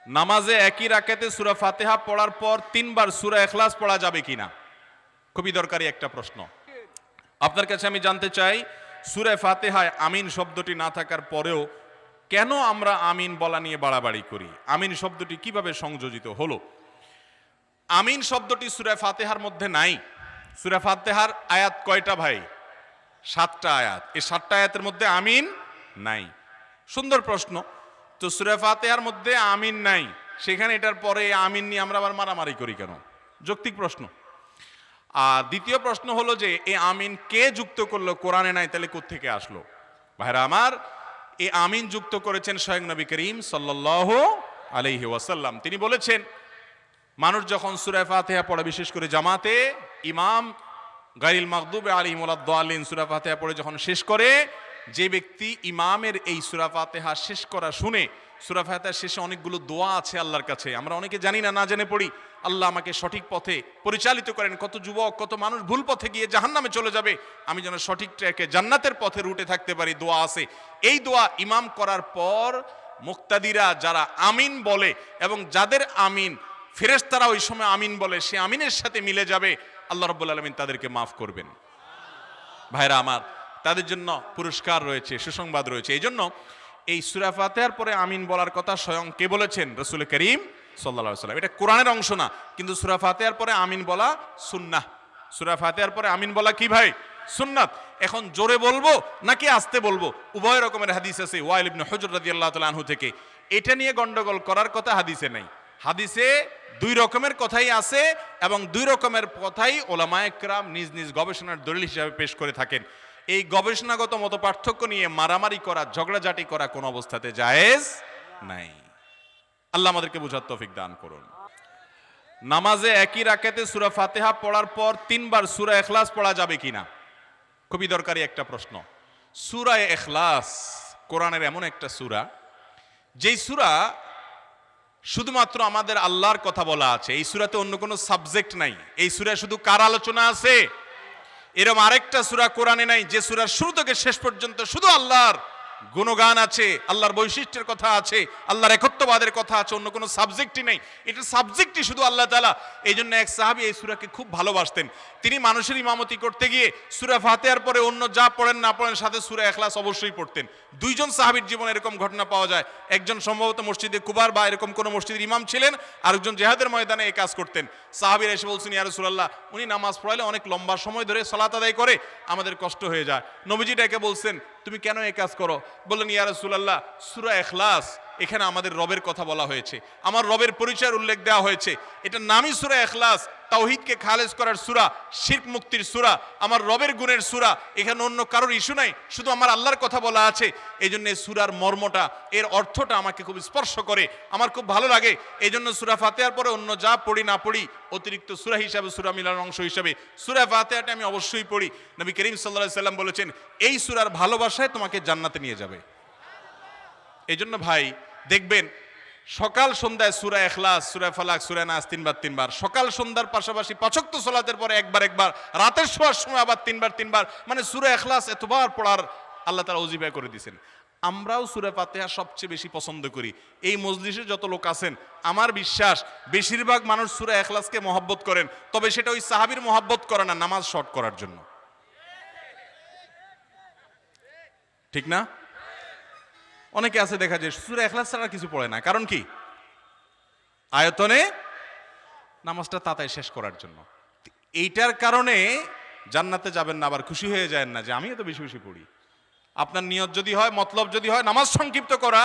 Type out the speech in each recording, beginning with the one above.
নামাজে একই রাকাতে সূরা ফাতিহা পড়ার পর 3 বার সূরা ইখলাস পড়া যাবে কিনা? খুবই দরকারি একটা প্রশ্ন। আপনার কাছে আমি জানতে চাই, সূরা ফাতিহায় আমিন শব্দটি না থাকার পরেও কেন আমরা আমিন বলা নিয়ে বাড়াবাড়ি করি? আমিন শব্দটি কিভাবে সংযোজিত হলো? আমিন শব্দটি সূরা ফাতিহার মধ্যে নাই। সূরা ফাতিহার আয়াত কয়টা ভাই? 7টা আয়াত। এই 7টা আয়াতের মধ্যে আমিন নাই। সুন্দর প্রশ্ন। তো সূরা ফাতিহার মধ্যে আমিন নাই, সেখানে এটার পরে আমিন নিয়ে আমরা আবার মারামারি করি কেন? যৌক্তিক প্রশ্ন। আর দ্বিতীয় প্রশ্ন হলো যে এই আমিন কে যুক্ত করলো? কোরআনে নাই, তাহলে কোত্থেকে আসলো? ভাইরা আমার, এই আমিন যুক্ত করেছেন স্বয়ং নবী করিম সাল্লাল্লাহু আলাইহি ওয়াসাল্লাম। তিনি বলেছেন, মানুষ যখন সূরা ফাতিহা পড়ে, বিশেষ করে জামাতে ইমাম গায়রিল মাগদুবি আলাইহিম ওয়ালাদ-দাল্লিন সূরা ফাতিহা পড়ে যখন শেষ করে, যে ব্যক্তি ইমামের এই সূরা ফাতিহা শেষ করা শুনে, সূরা ফাতিহার শেষে অনেকগুলো দোয়া আছে আল্লাহর কাছে, আমরা অনেকে জানি না, না জেনে পড়ি। আল্লাহ আমাকে সঠিক পথে পরিচালিত করেন। কত যুবক, কত মানুষ ভুল পথে গিয়ে জাহান্নামে চলে যাবে, আমি যেন সঠিক ট্র্যাকে জান্নাতের পথে রুটে থাকতে পারি, দোয়া আছে। এই দোয়া ইমাম করার পর মুক্তাদিরা যারা আমিন বলে এবং যাদের আমিন ফেরেশতারা ওই সময় আমিন বলে, সে আমিনের সাথে মিলে যাবে, আল্লাহ রাব্বুল আলামিন তাদেরকে মাফ করবেন। ভাইরা আমার, তাদের জন্য পুরস্কার রয়েছে, সুসংবাদ রয়েছে। এই জন্য এই সূরা ফাতিহার পরে আমিন বলার কথা স্বয়ং কে বলেছেন? রাসূল করিম সাল্লাল্লাহু আলাইহি ওয়াসাল্লাম। এটা কোরআনের অংশ না, কিন্তু সূরা ফাতিহার পরে আমিন বলা সুন্নাহ। সূরা ফাতিহার পরে আমিন বলা কি ভাই? সুন্নাত। এখন জোরে বলবো নাকি আস্তে বলবো, উভয় রকমের হাদিস আছে ওয়াইল ইবনে হুজর রাদিয়াল্লাহু তাআলা আনহু থেকে। এটা নিয়ে গন্ডগোল করার কথা হাদিসে নাই। হাদিসে দুই রকমের কথাই আছে এবং দুই রকমের কথাই উলামায়ে কেরাম নিজ নিজ গবেষণার দলিল হিসেবে পেশ করে থাকেন। এই গবেষণাগত মত পার্থক্য নিয়ে মারামারি করা, ঝগড়াঝাটি করা কোন অবস্থাতে জায়েজ নাই। আল্লাহ আমাদেরকে বুঝার তৌফিক দান করুন। নামাজে একই রাকাতে সূরা ফাতিহা পড়ার পর 3 বার সূরা ইখলাস পড়া যাবে কিনা? খুবই দরকারি একটা প্রশ্ন। সূরা ইখলাস কোরআনের এমন একটা সূরা, যেই সূরা শুধুমাত্র আমাদের আল্লাহর কথা বলা আছে। এই সূরাতে অন্য কোনো সাবজেক্ট নাই। এই সূরায় শুধু কার আলোচনা আছে? এরকম আরেকটা সূরা কোরআনে নাই যে সূরার শুরু থেকে শেষ পর্যন্ত শুধু আল্লাহর গুণগান আছে, আল্লাহর বৈশিষ্ট্যের কথা আছে, আল্লাহর একত্ববাদের কথা আছে, অন্য কোনো সাবজেক্টই নেই। এটা সাবজেক্টই শুধু আল্লাহ তাআলা। এই জন্য এক সাহাবী এই সূরাকে খুব ভালোবাসতেন। তিনি মানুষের ইমামতি করতে গিয়ে সূরা ফাতিহার পরে অন্য যা পড়েন না পড়েন সাথে সূরা ইখলাস অবশ্যই পড়তেন। দুইজন সাহাবীর জীবনে এরকম ঘটনা পাওয়া যায়। একজন সম্ভবত মসজিদে কুবার বা এরকম কোন মসজিদের ইমাম ছিলেন, আরেকজন জিহাদের ময়দানে এই কাজ করতেন। সাহাবীরা এসে বলছেন, ইয়া রাসূলুল্লাহ, উনি নামাজ পড়ালে অনেক লম্বা সময় ধরে সালাত আদায় করে, আমাদের কষ্ট হয়ে যায়। নবীজি ডেকে বলছেন, তুমি কেন এই কাজ করো? বললেন, ইয়া রাসূলুল্লাহ, সূরা ইখলাস, এখানে আমাদের রবের কথা বলা হয়েছে, আমার রবের পরিচয়ের উল্লেখ দেওয়া হয়েছে। এটার নামই সূরা ইখলাস, তাওহীদকে খালেজ করার সূরা, শিরক মুক্তির সূরা, আমার রবের গুণের সূরা। এখানে অন্য কারোর ইস্যু নাই, শুধু আমার আল্লাহর কথা বলা আছে। এই জন্য এই সূরার মর্মটা, এর অর্থটা আমাকে খুব স্পর্শ করে, আমার খুব ভালো লাগে। এই জন্য সূরা ফাতিহার পরে অন্য যা পড়ি না পড়ি, অতিরিক্ত সূরা হিসাবে, সূরা মিলানোর অংশ হিসাবে সূরা ফাতিহাটা আমি অবশ্যই পড়ি। নবী করিম সাল্লাল্লাহু আলাইহি সাল্লাম বলেছেন, এই সূরার ভালোবাসায় তোমাকে জান্নাতে নিয়ে যাবে। এই জন্য ভাই দেখবেন, সকাল সন্ধ্যায় সূরা ইখলাস, সূরা ফালাক, সূরা নাস 3 বার 3 বার, সকাল সন্ধ্যার পাশাপাশি 5 ওয়াক্ত সালাতের পরে একবার একবার, রাতের শোয়ার সময় আবার 3 বার 3 বার, মানে সূরা ইখলাস এতবার পড়ার আল্লাহ তাআলা ওজিফা করে দিয়েছেন। আমরাও সূরা ফাতিহা সবচেয়ে বেশি পছন্দ করি। এই মজলিসে যত লোক আছেন, আমার বিশ্বাস বেশিরভাগ মানুষ সূরা ইখলাসকে মহব্বত করেন, তবে সেটা ওই সাহাবীর মহব্বত করে না, নামাজ শর্ট করার জন্য। ঠিক না? অনেকে আছে দেখা যায় সূরা ইখলাস ছাড়া কিছু পড়ে না, কারণ কি? আয়তনে নামাজটা তাড়াতাড়ি শেষ করার জন্য। এইটার কারণে জান্নাতে যাবেন না, আবার খুশি হয়ে যায় না যে আমি এত বেশি বেশি পড়ি। আপনার নিয়ত যদি হয়, মতলব যদি হয় নামাজ সংক্ষিপ্ত করা,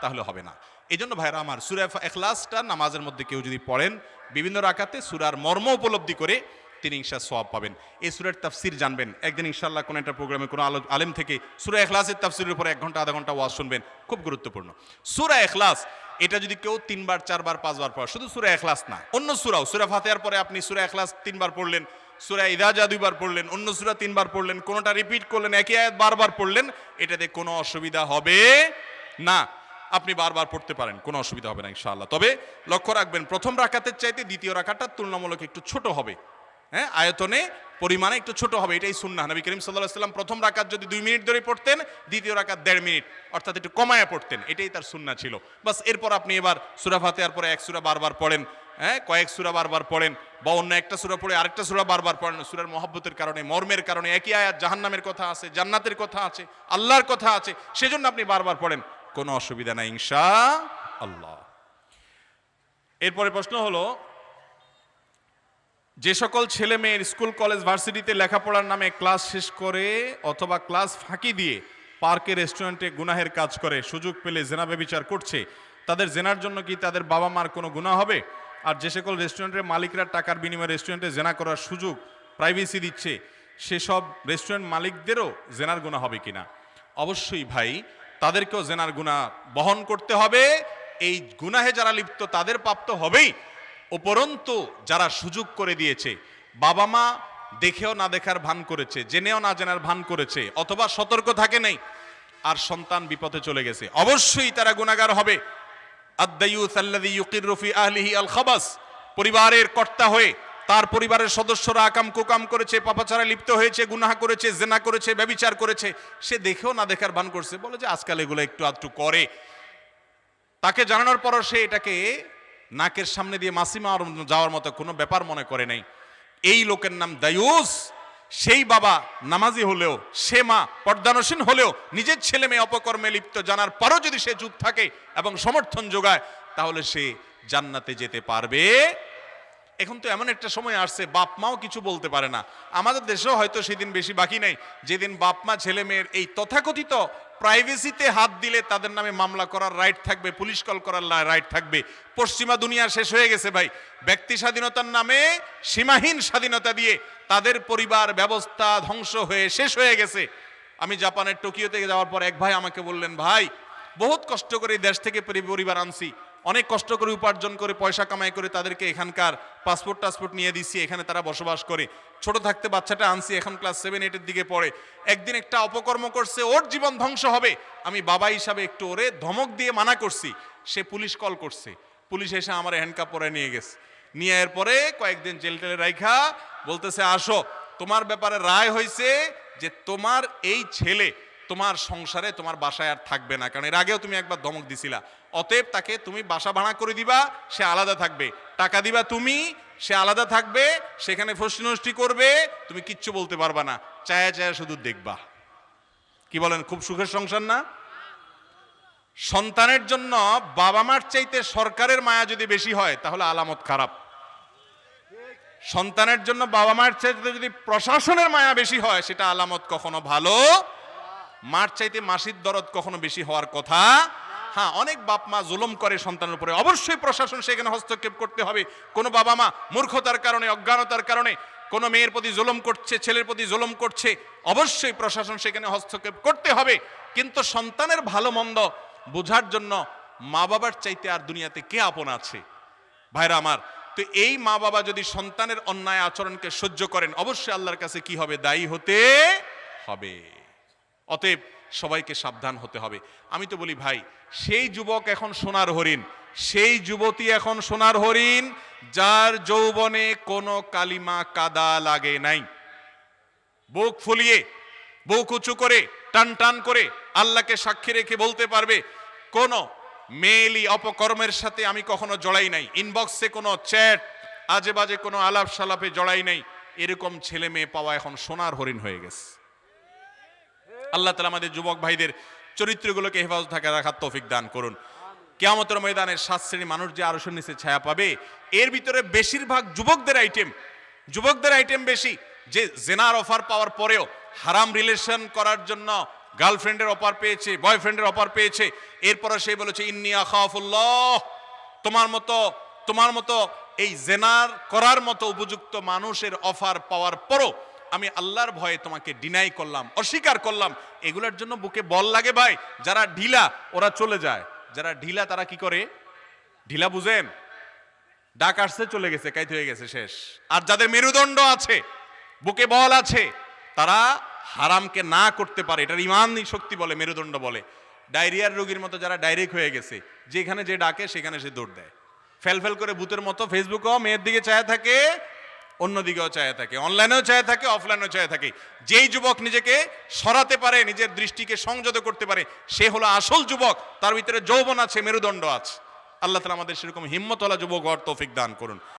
তাহলে হবে না। এই জন্য ভাইরা আমার, সূরা ইখলাসটা নামাজের মধ্যে কেউ যদি পড়েন, বিভিন্ন রাকাতে সূরার মর্ম উপলব্ধি করে তিনি ইনশাআল্লাহ সওয়াব পাবেন। এই সূরার তাফসীর জানবেন, একদিন ইনশাআল্লাহ কোন একটা প্রোগ্রামে কোনো আলেম থেকে সূরা ইখলাসের তাফসীরের উপরে 1 ঘন্টা আধা ঘন্টা ওয়াজ শুনবেন, খুব গুরুত্বপূর্ণ। সূরা ইখলাস এটা যদি কেউ 3 বার 4 বার 5 বার পড়ে, শুধু সূরা ইখলাস না, অন্য সূরাও, সূরা ফাতিহার পরে আপনি সূরা ইখলাস 3 বার পড়লেন, সূরা ইযা জা 2 বার পড়লেন, অন্য সূরা 3 বার পড়লেন, কোনটা রিপিট করলেন, একই আয়াত বারবার পড়লেন, এটাতে কোনো অসুবিধা হবে না। আপনি বারবার পড়তে পারেন, কোনো অসুবিধা হবে না ইনশাআল্লাহ। তবে লক্ষ্য রাখবেন, প্রথম রাকাতের চাইতে দ্বিতীয় রাকাতটা তুলনামূলক একটু ছোট হবে। হ্যাঁ, আয়তনে পরিমাণে একটু ছোট হবে, এটাই সুন্নাহ। নবী করিম সাল্লাল্লাহু আলাইহি ওয়াসাল্লাম প্রথম রাকাত যদি 2 মিনিট ধরে পড়তেন, দ্বিতীয় রাকাত 1.5 মিনিট, অর্থাৎ একটু কমায়া পড়তেন, এটাই তার সুন্নাহ ছিল। বাস এরপর আপনি এবার সূরা ফাতিহার পরে এক সূরা বারবার পড়েন, হ্যাঁ, কয়েক সূরা বারবার পড়েন, বা অন্য একটা সূরা পড়ে আরেকটা সূরা বারবার পড়েন। সূরার মহব্বতের কারণে, মর্মের কারণে, একই আয়াত জাহান্নামের কথা আছে, জান্নাতের কথা আছে, আল্লাহর কথা আছে, সেজন্য আপনি বারবার পড়েন, কোনো অসুবিধা নাই ইনশাআল্লাহ। এরপরে প্রশ্ন হলো, যে সকল ছেলে মেয়ের স্কুল কলেজ ভার্সিটিতে লেখাপড়ার নামে ক্লাস শেষ করে অথবা ক্লাস ফাঁকি দিয়ে পার্কে রেস্টুরেন্টে গুনাহের কাজ করে, সুযোগ পেলে জেনা ব্যভিচার করছে, তাদের জেনার জন্য কি তাদের বাবা মার কোনো গুনাহ হবে? আর যে সকল রেস্টুরেন্টের মালিকরা টাকার বিনিময়ে রেস্টুরেন্টে জেনা করার সুযোগ, প্রাইভেসি দিচ্ছে, সেসব রেস্টুরেন্ট মালিকদেরও জেনার গুনাহ হবে কিনা? অবশ্যই ভাই, তাদেরকেও জেনার গুনাহ বহন করতে হবে। এই গুনাহে যারা লিপ্ত তাদের পাপ তো হবেই, উপরন্তু যারা সুযোগ করে দিয়েছে, বাবা মা দেখেও না দেখার ভান করেছে, জেনেও না জেনার ভান করেছে, অথবা সতর্ক থাকে নাই, আর সন্তান বিপথে চলে গেছে, অবশ্যই তারা গুনাহগার হবে। আদ-দায়ুস আল্লাযী ইউকিররু ফি আহলিহি আল খাবাস, পরিবারের কর্তা হয়ে তার পরিবারের সদস্যরা আকাম কুকাম করেছে, পাপাচারে লিপ্ত হয়েছে, গুনাহ করেছে, জেনা করেছে, ব্যভিচার করেছে, সে দেখেও না দেখার ভান করছে, বলে যে আজকাল এগুলো একটু আধটু করে, তাকে জানানোর পরও সে এটাকে নাকের সামনে দিয়ে মাসি যাওয়ার মতো কোনো ব্যাপার মনে করে নাই। এই লোকের নাম দায়ুস। সেই বাবা নামাজি হলেও, সে মা পর্দানসীন হলেও, নিজের ছেলে মেয়ে অপকর্মে লিপ্ত জানার পরও যদি সে চুপ থাকে এবং সমর্থন যোগায়, তাহলে সে জান্নাতে যেতে পারবে। এখন তো এমন একটা সময় আসছে, বাপ মাও কিছু বলতে পারে না। আমাদের দেশেও হয়তো সেদিন বেশি বাকি নাই, যেদিন বাপ মা ছেলে মেয়ের এই তথাকথিত প্রাইভেসিতে হাত দিলে তাদের নামে মামলা করার রাইট থাকবে, পুলিশ কল করার রাইট থাকবে। পশ্চিমা দুনিয়া শেষ হয়ে গেছে ভাই, ব্যক্তি স্বাধীনতার নামে সীমাহীন স্বাধীনতা দিয়ে তাদের পরিবার ব্যবস্থা ধ্বংস হয়ে শেষ হয়ে গেছে। আমি জাপানের টোকিওতে যাওয়ার পর এক ভাই আমাকে বললেন, ভাই বহুত কষ্ট করে দেশ থেকে পরিবার আনছি, অনেক কষ্ট করে উপার্জন করে পয়সা কামাই করে তাদেরকে এখানকার পাসপোর্ট নিয়ে দিচ্ছি, এখানে তারা বসবাস করে, ছোট থাকতে বাচ্চাটা আনছি, এখন ক্লাস 7-8 দিকে পড়ে, একদিন একটা অপকর্ম করছে, ওর জীবন ধ্বংস হবে, আমি বাবা হিসাবে একটু ওরে ধমক দিয়ে মানা করছি, সে পুলিশ কল করছে, পুলিশ এসে আমার হ্যান্ডকাপ পরে নিয়ে গেছে, নিয়ে এর পরে কয়েকদিন জেল টেলে রাইখা বলতেছে, আসো তোমার ব্যাপারে রায় হয়েছে যে তোমার এই ছেলে তোমার সংসারে, তোমার বাসায় আর থাকবে না, কারণ এর আগেও তুমি একবার ধমক দিছিলা, অতএব তাকে তুমি বাসা ভাড়া করে দিবা, সে আলাদা থাকবে, টাকা দিবা তুমি, সে আলাদা থাকবে, সেখানে ফষ্টি করবে, তুমি কিচ্ছু বলতে পারবা না, চায়া চায়া শুধু দেখবা। কি বলেন, খুব সুখের সংসার না? সন্তানের জন্য বাবা মার চাইতে সরকারের মায়া যদি বেশি হয় তাহলে আলামত খারাপ। সন্তানের জন্য বাবা মার চাইতে যদি প্রশাসনের মায়া বেশি হয় সেটা আলামত কখনো ভালো। মার চাইতে মাসির দরদ কখনো বেশি হওয়ার কথা। হ্যাঁ, অনেক বাপ মা জুলুম করে সন্তানের উপরে, অবশ্যই প্রশাসন সেখানে হস্তক্ষেপ করতে হবে। কোনো বাবা মা মূর্খতার কারণে, অজ্ঞানতার কারণে কোনো মেয়ের প্রতি জুলুম করছে, ছেলের প্রতি জুলুম করছে, অবশ্যই প্রশাসন সেখানে হস্তক্ষেপ করতে হবে। কিন্তু সন্তানের ভালো মন্দ বোঝার জন্য মা বাবার চাইতে আর দুনিয়াতে কে আপন আছে? ভাইরা আমার, তো এই মা বাবা যদি সন্তানের অন্যায় আচরণকে সহ্য করেন, অবশ্যই আল্লাহর কাছে কি হবে? দায়ী হতে হবে। অতএব সবাইকে সাবধান হতে হবে। আমি তো বলি ভাই, সেই যুবক এখন সোনার হরিণ, সেই যুবতী এখন সোনার হরিণ যার যৌবনে কোনো কালিমা কাদা লাগে নাই, বুক ফুলিয়ে বুক উঁচু করে টান টান করে আল্লাহকে সাক্ষী রেখে বলতে পারবে কোন মেয়েলি অপকর্মের সাথে আমি কখনো জড়াই নাই, ইনবক্সে কোনো চ্যাট আজে বাজে কোনো আলাপ সালাপে জড়াই নাই, এরকম ছেলে মেয়ে পাওয়া এখন সোনার হরিণ হয়ে গেছে। আল্লাহ তাআলা আমাদের যুবক ভাইদের চরিত্রগুলোকে হেফাজত রাখার তৌফিক দান করুন। কিয়ামতের ময়দানে 7 শ্রেণীর মানুষ যে আরশের নিচে ছায়া পাবে, এর ভিতরে বেশিরভাগ যুবকদের আইটেম বেশি, যে জেনার অফার পাওয়ার পরেও হারাম রিলেশন করার জন্য গার্লফ্রেন্ডের অফার পেয়েছে, বয়ফ্রেন্ডের অফার পেয়েছে, এরপরে সে বলেছে ইন্নী আখাফুল্লাহ, তোমার মতো এই জেনার করার মতো উপযুক্ত মানুষের অফার পাওয়ার পরও আমি আল্লাহর ভয়ে তোমাকে ডিনাই করলাম, অস্বীকার করলাম। এগুলোর জন্য বুকে বল লাগে ভাই। যারা ঢিলা ওরা চলে যায়, যারা ঢিলা তারা কি করে? ঢিলা বুঝেন? ডাক আসছে, চলে গেছে, কাইতে হয়ে গেছে, শেষ। আর যাদের মেরুদণ্ড আছে, বুকে বল আছে, তারা হারামকে না করতে পারে, এটার ইমানই শক্তি বলে, মেরুদণ্ড বলে। ডায়রিয়ার রোগীর মতো যারা ডাইরেক্ট হয়ে গেছে, যেখানে যে ডাকে সেখানে সে দৌড় দেয়, ফেল করে ভূতের মতো ফেসবুকেও মেয়ের দিকে চায় থাকে, অন্যদিকেও চায় থাকে, অনলাইনেও চায় থাকে, অফলাইনেও চায় থাকে। যেই যুবক নিজেকে সরাতে পারে, নিজের দৃষ্টিকে সংযত করতে পারে, সে হলো আসল যুবক। তার ভিতরে যৌবন আছে, মেরুদণ্ড আছে। আল্লাহ তাআলা আমাদের সেরকম হিম্মতওয়ালা যুবক হওয়ার তৌফিক দান করুন।